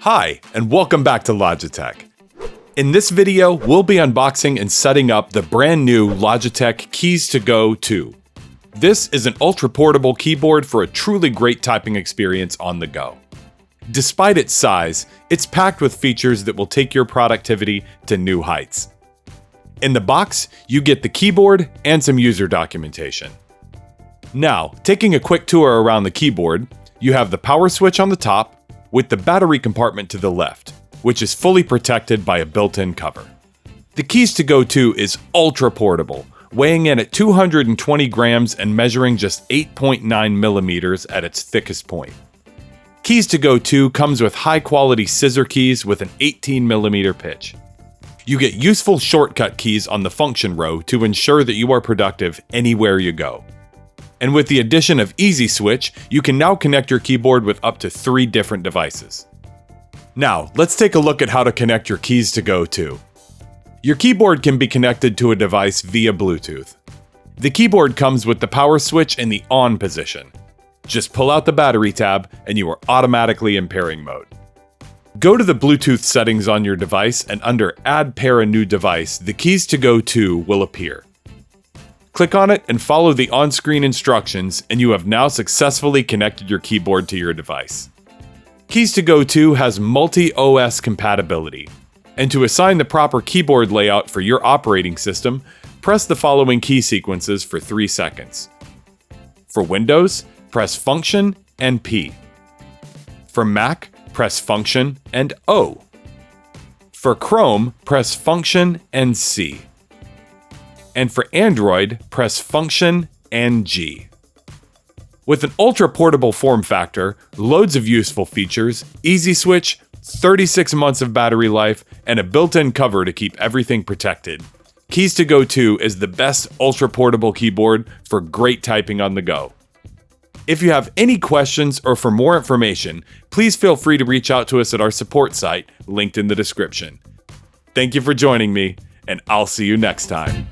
Hi, and welcome back to Logitech. In this video, we'll be unboxing and setting up the brand new Logitech Keys to Go 2. This is an ultra-portable keyboard for a truly great typing experience on the go. Despite its size, it's packed with features that will take your productivity to new heights. In the box, you get the keyboard and some user documentation. Now, taking a quick tour around the keyboard, you have the power switch on the top, with the battery compartment to the left, which is fully protected by a built-in cover. The Keys to Go 2 is ultra portable, weighing in at 220 grams and measuring just 8.9 millimeters at its thickest point. Keys to Go 2 comes with high-quality scissor keys with an 18 millimeter pitch. You get useful shortcut keys on the function row to ensure that you are productive anywhere you go. And with the addition of Easy Switch, you can now connect your keyboard with up to 3 different devices. Now, let's take a look at how to connect your Keys to Go 2. Your keyboard can be connected to a device via Bluetooth. The keyboard comes with the power switch in the on position. Just pull out the battery tab and you are automatically in pairing mode. Go to the Bluetooth settings on your device and under Add Pair a New Device, the Keys to Go 2 will appear. Click on it and follow the on-screen instructions and you have now successfully connected your keyboard to your device. Keys to Go 2 has multi-OS compatibility, and to assign the proper keyboard layout for your operating system, press the following key sequences for 3 seconds. For Windows, press Function and P. For Mac, press Function and O. For Chrome, press Function and C. And for Android, press Function and G. With an ultra-portable form factor, loads of useful features, Easy Switch, 36 months of battery life, and a built-in cover to keep everything protected, Keys to Go 2 is the best ultra-portable keyboard for great typing on the go. If you have any questions or for more information, please feel free to reach out to us at our support site, linked in the description. Thank you for joining me, and I'll see you next time.